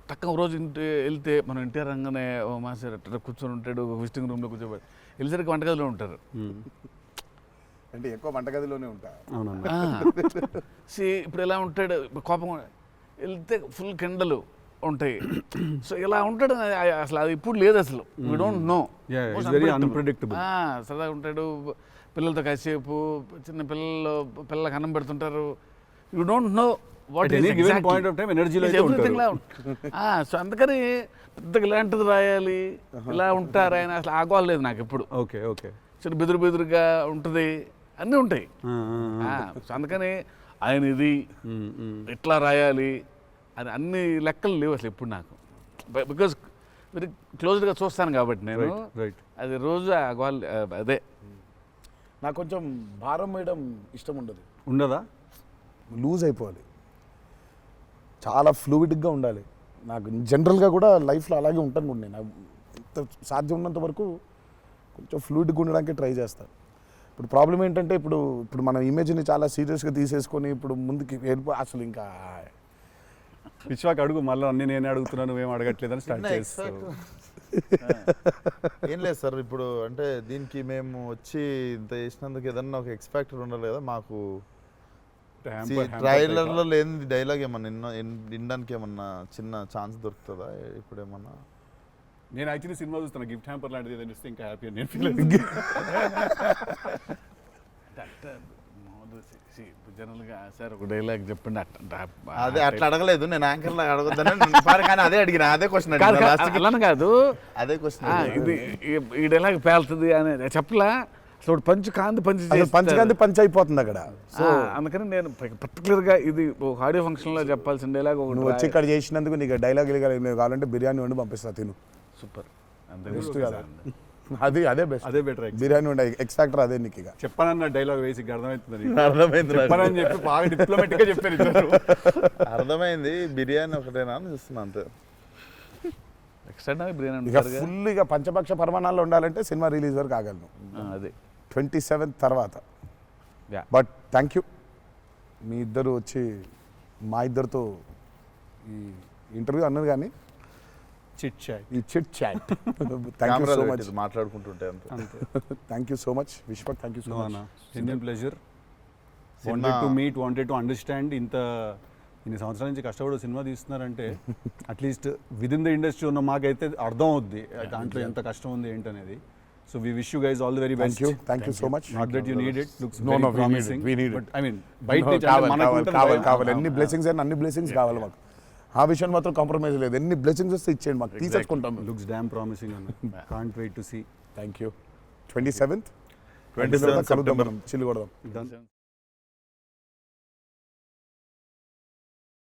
S3: టక్క ఒక రోజు వెళ్తే మనం ఎన్టీఆర్ రంగానే ఓ మాస్టర్ అట్లా కూర్చొని ఉంటాడు, విజిటింగ్ రూమ్లో కూర్చోబెట్టి వెళ్ళేసరికి వంటగదిలో ఉంటారు.
S2: అంటే ఎక్కువ వంటగదిలోనే ఉంటా.
S3: ఇప్పుడు ఎలా ఉంటాడు, కోపం వెళ్తే ఫుల్ కెండలు, ఉంటాయి. సో ఇలా ఉంటాడు అసలు అది ఇప్పుడు లేదు అసలు. We don't know.
S1: Yeah, it's very unpredictable.
S3: సరదాగా ఉంటాడు, పిల్లలతో కాసేపు, చిన్న పిల్లలకు అన్నం పెడుతుంటారు. You don't know what
S1: At any given point of time energy లో అయితే ఉంటారు.
S3: సో అందుకని పెద్దగా ఇలాంటిది రాయాలి, ఇలా ఉంటారు ఆయన, అసలు ఆగోలేదు నాకు ఎప్పుడు.
S1: Okay okay.
S3: చిన్న బెదురుగా ఉంటుంది, అన్నీ ఉంటాయి. సో అందుకని ఆయన ఇది ఇట్లా రాయాలి అని అన్ని లెక్కలు లేవు అసలు ఎప్పుడు నాకు. బికాజ్ వెరీ క్లోజ్గా చూస్తాను కాబట్టి నేను.
S1: రైట్.
S3: అది రోజు ఆ గోల్ అదే.
S2: నాకు కొంచెం భారం వేయడం ఇష్టం ఉండదు.
S1: ఉండదా?
S2: లూజ్ అయిపోవాలి, చాలా ఫ్లూయిడ్గా ఉండాలి. నాకు జనరల్గా కూడా లైఫ్లో అలాగే ఉంటాను కూడా నేను. ఎంత సాధ్యం ఉన్నంత వరకు కొంచెం ఫ్లూయిడ్గా ఉండడానికి ట్రై చేస్తాను. ఇప్పుడు ప్రాబ్లం ఏంటంటే ఇప్పుడు మన ఇమేజ్ని చాలా సీరియస్గా తీసేసుకొని ఇప్పుడు ముందుకి అసలు ఇంకా
S1: విశ్వాక్ అడుగు, మళ్ళీ అన్ని నేనే అడుగుతున్నాను, నువ్వేం అడగట్లేదని స్టార్ట్ చేస్తావు.
S4: ఏం లేదు సార్, ఇప్పుడు అంటే దీనికి మేము వచ్చి ఇంత చేసినందుకు ఏదన్నా ఒక ఎక్స్పెక్టర్ ఉండాలి కదా మాకు. ట్రైలర్లో లేని డైలాగ్ ఏమన్నా వినడానికి ఏమన్నా చిన్న ఛాన్స్ దొరుకుతుందా ఇప్పుడు ఏమన్నా?
S1: నేను యాక్చువల్లీ సినిమా చూస్తాను, గిఫ్ట్ హ్యాంపర్ లాంటిది ఏదైనా ఇస్తే ఇంకా హ్యాపీ అని నేను ఫీల్
S3: జనరల్గా సార్ ఒక డైలాగ్ చెప్పండి.
S4: అదే అట్లా అడగలేదు నేను, యాంకర్ లాగా అడగొద్దని కానీ అదే అడిగిన, అదే క్వశ్చన్
S3: అలా కాదు,
S4: అదే క్వశ్చన్.
S3: ఇది ఈ డైలాగ్ పేలుతుంది అని చెప్పలా. అసలు పంచ్
S2: పంచకాంతి పంచ్ అయిపోతుంది అక్కడ.
S3: సో అందుకని నేను పర్టికులర్గా ఇది ఒక ఆడియో ఫంక్షన్లో చెప్పాల్సిన డైలాగ్ ఒకటి.
S2: నువ్వు వచ్చి ఇక్కడ చేసినందుకు నీకు డైలాగ్ కావాలంటే బిర్యానీ వండి పంపిస్తా, తిను.
S3: సూపర్.
S2: బెస్ట్ కదా అది, అదే బెస్ట్,
S1: అదే బెటర్.
S2: బిర్యానీ వండి ఎక్స్ ఫ్యాక్టర్ అదే నీకు. ఇక
S1: చెప్పానన్న డైలాగ్ వేసి అర్థమవుతుంది,
S4: అర్థమైంది
S1: చెప్పానని చెప్పి బాగా డిప్లొమాటిక్ గా చెప్పారు ఇద్దరు.
S4: అర్థమైంది. బిర్యానీ ఒకటేనా అని చూస్తున్నా అంతే.
S3: ఎక్స్ట్రా బిర్యానీ
S2: ఇక ఫుల్ ఇక పంచపక్ష పరమాణాల్లో ఉండాలంటే సినిమా రిలీజ్ వరకు ఆగలను.
S3: అదే
S2: 27th తర్వాత. బట్ థ్యాంక్ యూ, మీ ఇద్దరు వచ్చి మా ఇద్దరితో ఈ ఇంటర్వ్యూ అన్నారు కానీ
S1: చిట్ చాట్,
S2: ఈ chit chat. Thank you so much.
S4: మాట్లాడుకుంటుంటే అంతే.
S2: Thank you so much Vishwak, thank you so much.
S1: Genuine pleasure. Wanted to meet, wanted to understand. ఇన్ని సంవత్సరాల నుంచి కష్టపడి సినిమా తీస్తున్నారంటే at least with in the industry ఉన్న మాకైతే అర్థం అవుద్ది దాంట్లో ఎంత కష్టం ఉంది ఏంటనేది. So we wish you guys all the very best.
S2: Thank you so much.
S1: Not that you need it. Looks
S2: No,
S1: very promising.
S2: we need it.
S1: But I mean, బయట నుంచి అంటే మనకు ఉంటుంది భయం.
S2: కావాలి అన్ని బ్లెస్సింగ్స్ అండ్ అన్ని బ్లెస్సింగ్స్ కావాలి మాకు. ఆ విషయం మాత్రం కాంప్రమైజ్ లేదు. ఎన్ని బ్లెస్సింగ్స్ వస్తే ఇచ్చేయండి మాకు, తీసేసుకుంటాం.
S1: Looks damn promising అన్న. Can't wait to see.
S2: Thank you. 27th
S4: 27th
S2: కలుద్దాం మనం, చిల్లు కొడదాం.
S1: Done.